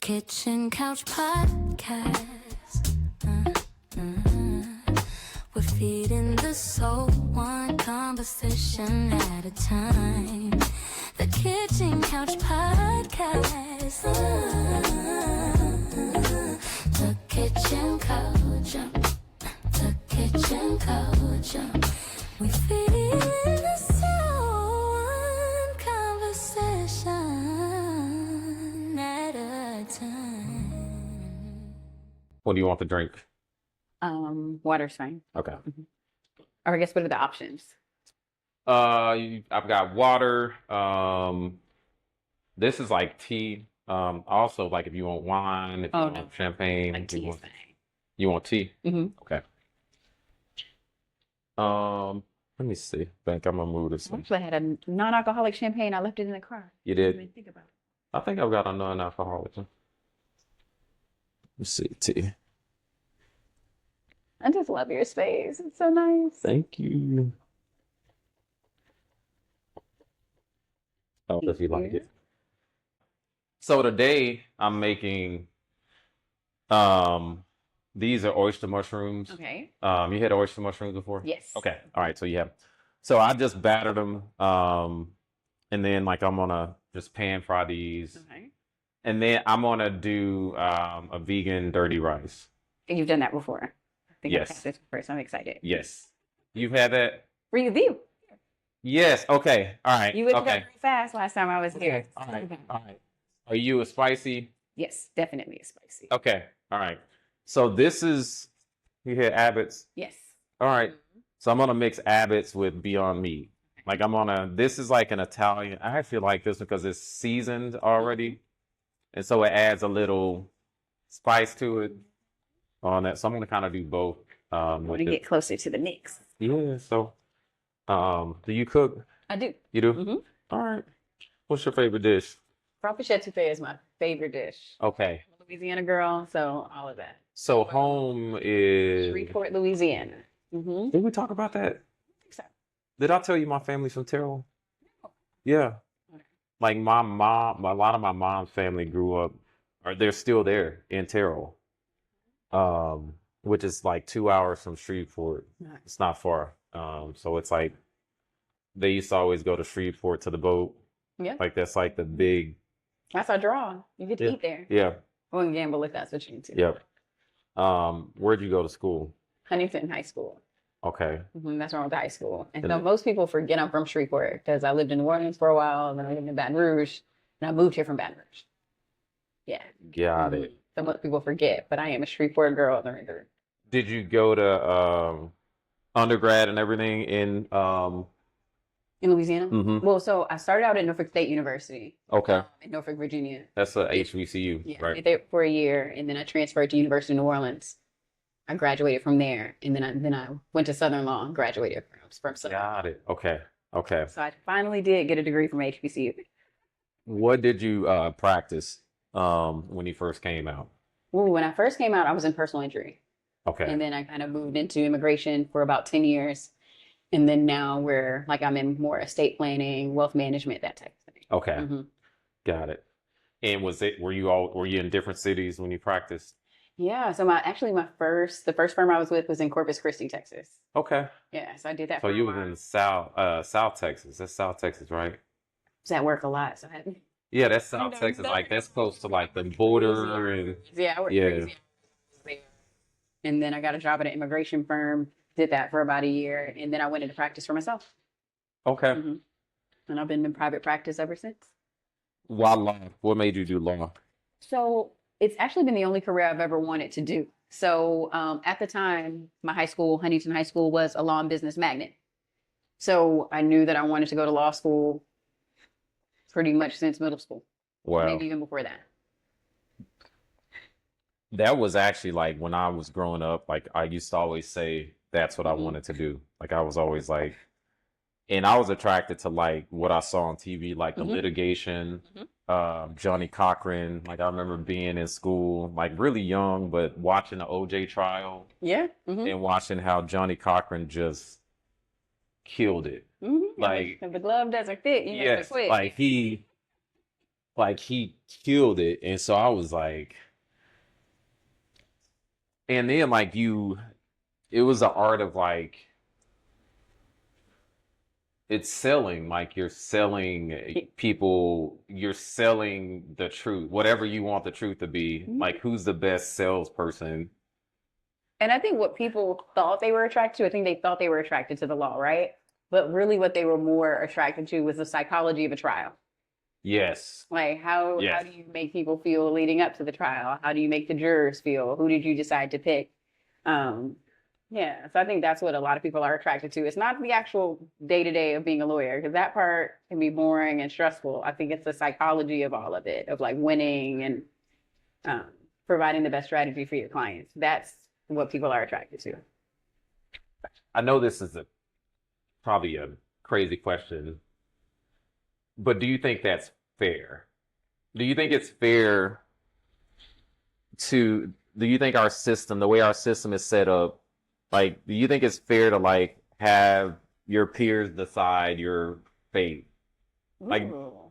Kitchen Couch Podcast. We're feeding the soul one conversation at a time. The Kitchen Couch Podcast. The Kitchen Couch. The Kitchen Couch. We feeding the soul one conversation at a time. What do you want to drink? Water's fine. Okay. Or I guess what are the options? I've got water. This is like tea. Also, like if you want wine, if you want champagne, Like if you tea is want, fine. you want tea. Mm-hmm. Okay. Let me see. I think I'm gonna move this one. Actually, I had a non-alcoholic champagne. I left it in the car. You Didn't did? even think about it. I think I've got a non-alcoholic one. Let's see, tea. I just love your space. It's so nice. Thank you. Oh, if you like it. So today I'm making these are oyster mushrooms. Okay. You had oyster mushrooms before? Yes. Okay. All right. So you have. So I just battered them, and then like I'm gonna just pan fry these, Okay. and then I'm gonna do a vegan dirty rice. And you've done that before. I think Yes. I've had this first. I'm excited. Yes. You've had that? Review. Yes. Okay. All right. You whipped it Okay. up pretty fast last time I was here. All right. Okay. All right. Are you a spicy? Yes, definitely a spicy. Okay. All right. So this is you hear Abbott's. Yes. All right. So I'm gonna mix Abbott's with Beyond Meat. Like this is like an Italian. I feel like this because it's seasoned already, and so it adds a little spice to it on that. So I'm gonna kind of do both. I want to get closer to the mix. Yeah. So, do you cook? I do. You do? Mm-hmm. All right. What's your favorite dish? Crawfish etouffee is my favorite dish. Okay. I'm a Louisiana girl, so all of that. So home is. Shreveport, Louisiana. Mm-hmm. Did we talk about that? I think so. Did I tell you my family's from Terrell? No. Yeah. Okay. Like my mom, a lot of my mom's family grew up, or they're still there in Terrell, which is like 2 hours from Shreveport. Nice. It's not far. So it's like they used to always go to Shreveport to the boat. Yeah. Like that's like the big. That's our draw. You get to Yeah. eat there. Yeah. Or and gamble if that's what you need to. Yep. Where'd you go to school? Huntington High School. Okay. That's wrong with high school. And And so then- most people forget I'm from Shreveport because I lived in New Orleans for a while, and then I lived in Baton Rouge, and I moved here from Baton Rouge. Yeah. Got it. So most people forget, but I am a Shreveport girl. Did you go to undergrad and everything in In Louisiana? Mhm. Well, so I started out at Norfolk State University Okay. in Norfolk, Virginia. That's a HBCU, Yeah, I right? did there for a year, and then I transferred to University of New Orleans. I graduated from there, and then I went to Southern Law and graduated from Southern. Got it. Okay. Okay. So I finally did get a degree from HBCU. What did you practice when you first came out? Ooh, when I first came out, I was in personal injury, Okay. and then I kind of moved into immigration for about 10 years, and then now I'm in more estate planning, wealth management, that type of thing. Okay. Mhm. Got it. And were you in different cities when you practiced? Yeah, so the first firm I was with was in Corpus Christi, Texas. Okay. Yeah, so I did that So for a you was while. in South Texas. That's South Texas, right? I was at work a lot, so I had Yeah, that's I South know, Texas. no. Like that's close to like the border and I worked Yeah. crazy hours there. And then I got a job at an immigration firm, did that for about a year, and then I went into practice for myself. okay. Mhm. And I've been in private practice ever since. Why law? What made you do law? So it's actually been the only career I've ever wanted to do. So at the time, my high school, Huntington High School, was a law and business magnet. So I knew that I wanted to go to law school pretty much since middle school, Wow. maybe even before that. That was actually like when I was growing up, like I used to always say that's what I Mhm. wanted to do. Like I was always like, and I was attracted to like what I saw on TV, like the Mhm. litigation, Mhm. Johnny Cochran. Like I remember being in school, like really young, but watching the OJ trial Yeah. Mm-hmm. and watching how Johnny Cochran just killed it. Mm-hmm. Like- if the glove doesn't fit, you have Yes, to quit. like he, like he killed it. And so I was like, and then like it was the art of like, it's selling, like you're selling people, you're selling the truth, whatever you want the truth to be. Like, who's the best salesperson? And I think what people thought they were attracted to, I think they thought they were attracted to the law, right? But really what they were more attracted to was the psychology of a trial. Yes. Like how Yes. do you make people feel leading up to the trial? How do you make the jurors feel? Who did you decide to pick? Yeah, so I think that's what a lot of people are attracted to. It's not the actual day-to-day of being a lawyer, because that part can be boring and stressful. I think it's the psychology of all of it, of like winning and providing the best strategy for your clients. That's what people are attracted to. I know this is probably a crazy question, but do you think that's fair? Do you think it's fair do you think our system, the way our system is set up, like, do you think it's fair to like have your peers decide your fate? Like, Ooh.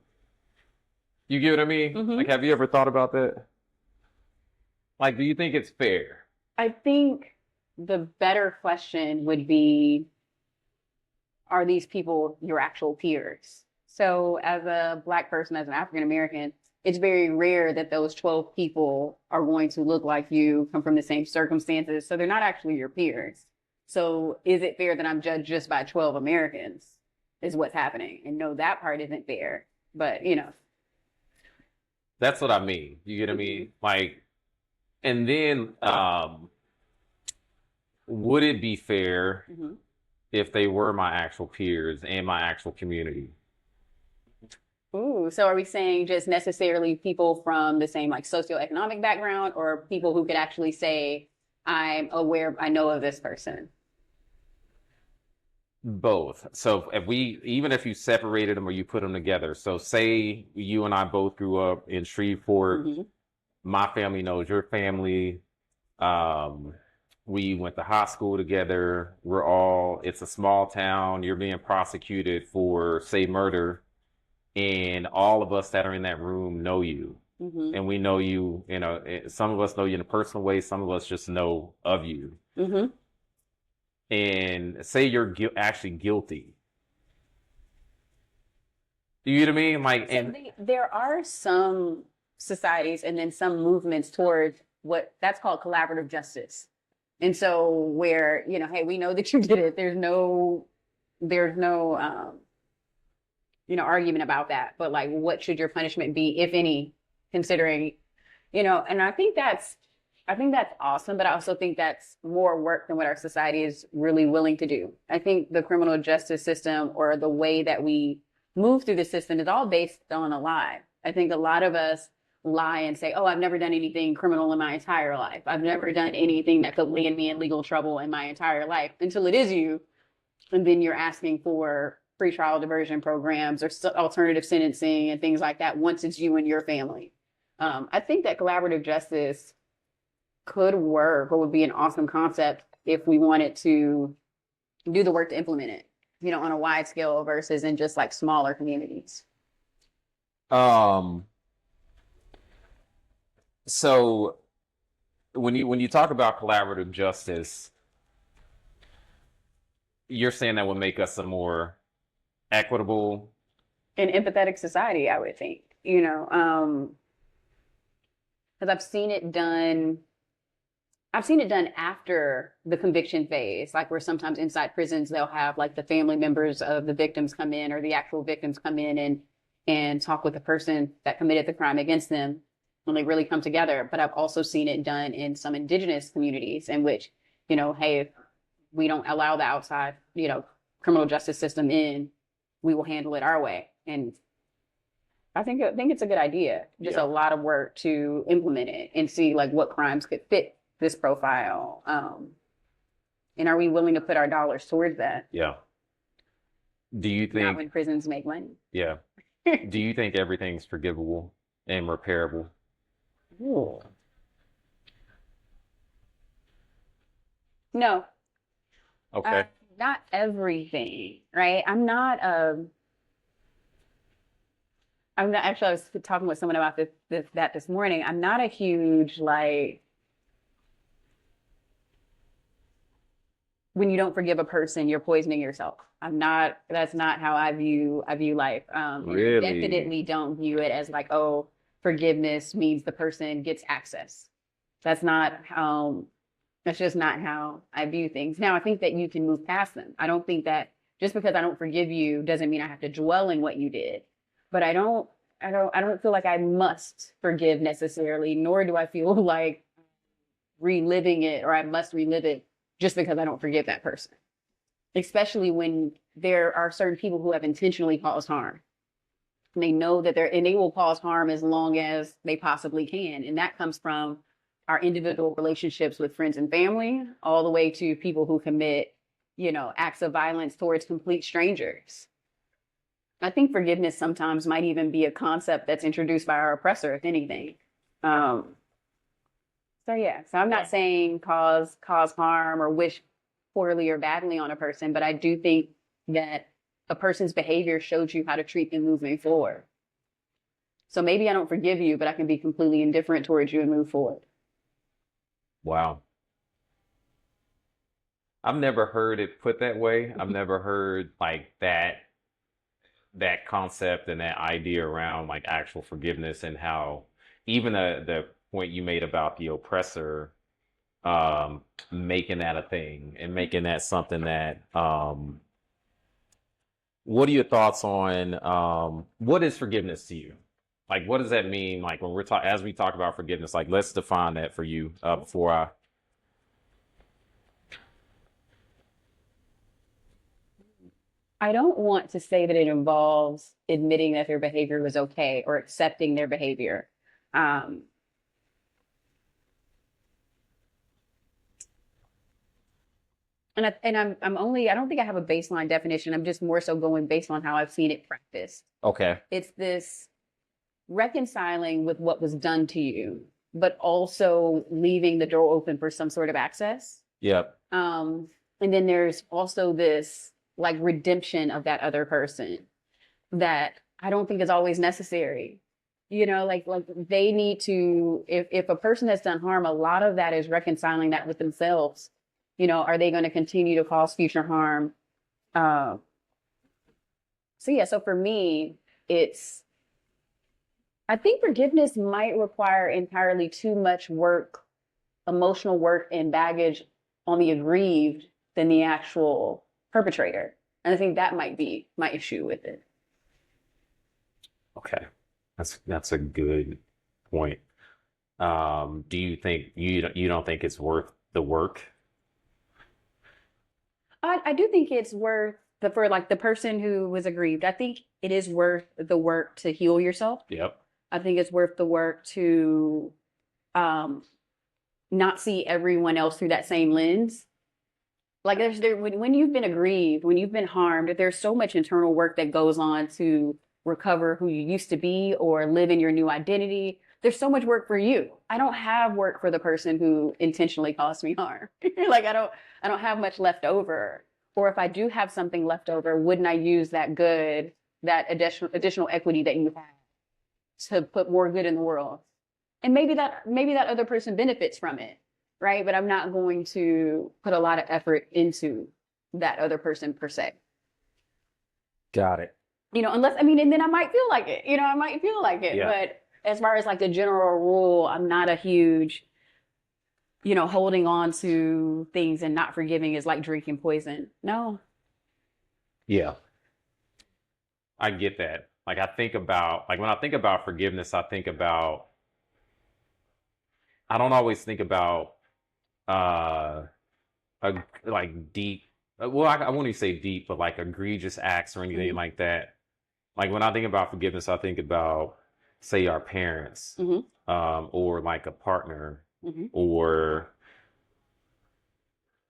you get what I mean? Mhm. Like, have you ever thought about that? Like, do you think it's fair? I think the better question would be, are these people your actual peers? So as a Black person, as an African American, it's very rare that those 12 people are going to look like you, come from the same circumstances. So they're not actually your peers. So is it fair that I'm judged just by 12 Americans is what's happening? And no, that part isn't fair. But, That's what I mean. You get what I mean? Like, and then would it be fair if they were my actual peers and my actual community? Ooh, so are we saying just necessarily people from the same like socioeconomic background, or people who could actually say, I'm aware, I know of this person? Both. So even if you separated them or you put them together, so say you and I both grew up in Shreveport, my family knows your family. We went to high school together. It's a small town. You're being prosecuted for, say, murder. And all of us that are in that room know you. And we know you, some of us know you in a personal way. Some of us just know of you. And say you're actually guilty. Do you know what I mean? Like, So there are some societies and then some movements towards what that's called collaborative justice. And so where, hey, we know that you did it. There's no argument about that. But like, what should your punishment be, if any, considering, and I think that's awesome, but I also think that's more work than what our society is really willing to do. I think the criminal justice system, or the way that we move through the system, is all based on a lie. I think a lot of us lie and say, oh, I've never done anything criminal in my entire life. I've never done anything that could land me in legal trouble in my entire life, until it is you. And then you're asking for pretrial diversion programs or alternative sentencing and things like that once it's you and your family. I think that collaborative justice could work, or would be an awesome concept if we wanted to do the work to implement it, on a wide scale versus in just like smaller communities. So when you talk about collaborative justice, you're saying that would make us a more equitable and empathetic society, I would think, because I've seen it done after the conviction phase, like where sometimes inside prisons, they'll have like the family members of the victims come in, or the actual victims come in and talk with the person that committed the crime against them, when they really come together. But I've also seen it done in some indigenous communities in which, hey, if we don't allow the outside, criminal justice system in, we will handle it our way. And I think it's a good idea. Just a lot of work to implement it and see like what crimes could fit this profile. And are we willing to put our dollars towards that? Yeah. Do you think, not when prisons make money? Yeah. Do you think everything's forgivable and repairable? Ooh. No. Okay. Not everything, right? I'm not I'm not actually, I was talking with someone about this morning. I'm not a huge like when you don't forgive a person, you're poisoning yourself. I'm not, that's not how I view life. And I Really? definitely don't view it as like, oh, forgiveness means the person gets access. That's not how, that's just not how I view things. Now, I think that you can move past them. I don't think that just because I don't forgive you doesn't mean I have to dwell in what you did. But I don't feel like I must forgive necessarily, nor do I feel like reliving it or I must relive it just because I don't forgive that person. Especially when there are certain people who have intentionally caused harm. And they know that they will cause harm as long as they possibly can. And that comes from our individual relationships with friends and family, all the way to people who commit, acts of violence towards complete strangers. I think forgiveness sometimes might even be a concept that's introduced by our oppressor, if anything. So yeah, so I'm not saying cause harm or wish poorly or badly on a person, but I do think that a person's behavior shows you how to treat them moving forward. So maybe I don't forgive you, but I can be completely indifferent towards you and move forward. Wow. I've never heard it put that way. I've never heard like that concept and that idea around like actual forgiveness and how even the point you made about the oppressor making that a thing and making that something that what are your thoughts on what is forgiveness to you? Like what does that mean? Like when as we talk about forgiveness, like let's define that for you before I don't want to say that it involves admitting that their behavior was okay or accepting their behavior. Um, and I don't think I have a baseline definition. I'm just more so going based on how I've seen it practiced. Okay. It's this reconciling with what was done to you, but also leaving the door open for some sort of access. Yep. And then there's also this like redemption of that other person that I don't think is always necessary. Like they need to, if a person has done harm, a lot of that is reconciling that with themselves. Are they going to continue to cause future harm? So for me, I think forgiveness might require entirely too much work, emotional work and baggage on the aggrieved than the actual perpetrator. And I think that might be my issue with it. Okay. That's a good point. Do you think you don't think it's worth the work? I do think it's worth for like the person who was aggrieved. I think it is worth the work to heal yourself. Yep. I think it's worth the work to not see everyone else through that same lens. Like when you've been aggrieved, when you've been harmed, there's so much internal work that goes on to recover who you used to be or live in your new identity. There's so much work for you. I don't have work for the person who intentionally caused me harm. Like I don't have much left over. Or if I do have something left over, wouldn't I use that additional equity that you have to put more good in the world? And maybe that other person benefits from it, right? But I'm not going to put a lot of effort into that other person per se. Got it. And then I might feel like it. I might feel like it. Yeah. But as far as like the general rule, I'm not a huge, holding on to things and not forgiving is like drinking poison. No. Yeah. I get that. Like when I think about forgiveness, I don't always think about like deep, well, I won't even say deep, but like egregious acts or anything like that. Like when I think about forgiveness, I think about, say, our parents, or like a partner, or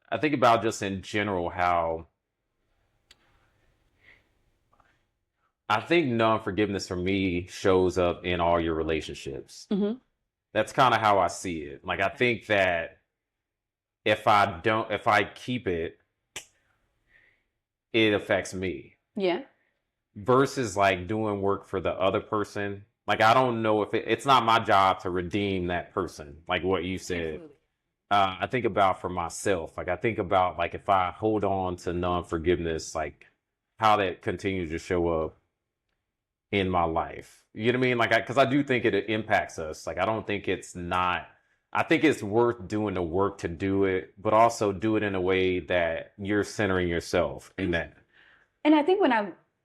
I think about just in general how I think non-forgiveness for me shows up in all your relationships. That's kind of how I see it. Like I think that if I keep it, it affects me. Yeah. versus like doing work for the other person. Like I don't know if it's not my job to redeem that person, like what you said. Absolutely. I think about for myself. Like I think about like if I hold on to non-forgiveness, like how that continues to show up in my life. You know what I mean? Like, because I do think it impacts us. Like, I don't think it's not. I think it's worth doing the work to do it, but also do it in a way that you're centering yourself in that. And I think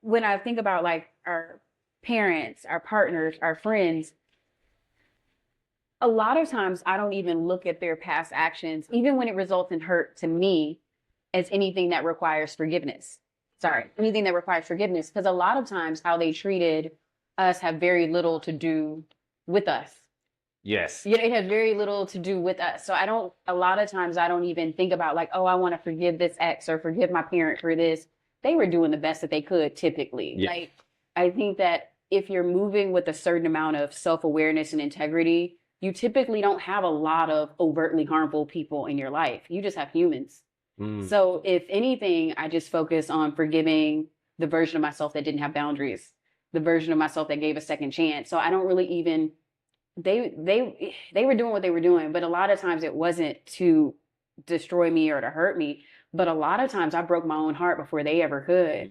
when I think about like our parents, our partners, our friends, a lot of times I don't even look at their past actions, even when it results in hurt to me, as anything that requires forgiveness. Sorry, anything that requires forgiveness, because a lot of times how they treated us have very little to do with us. Yes. Yeah, it has very little to do with us. So a lot of times I don't even think about like, oh, I want to forgive this ex or forgive my parent for this. They were doing the best that they could typically. Yeah. Like, I think that if you're moving with a certain amount of self-awareness and integrity, you typically don't have a lot of overtly harmful people in your life. You just have humans. So if anything, I just focus on forgiving the version of myself that didn't have boundaries, the version of myself that gave a second chance. So I don't really even they were doing what they were doing, but a lot of times it wasn't to destroy me or to hurt me. But a lot of times I broke my own heart before they ever could.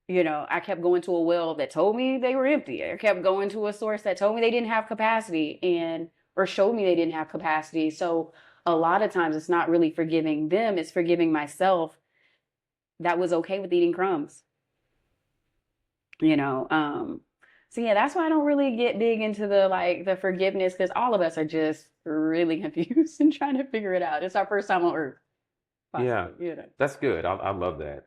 You know, I kept going to a well that told me they were empty. I kept going to a source that told me they didn't have capacity or showed me they didn't have capacity. So a lot of times it's not really forgiving them, it's forgiving myself that was okay with eating crumbs. You know, so yeah, that's why I don't really get big into the forgiveness, because all of us are just really confused and trying to figure it out. It's our first time on earth. Possibly, Yeah, you know. that's good. I love that.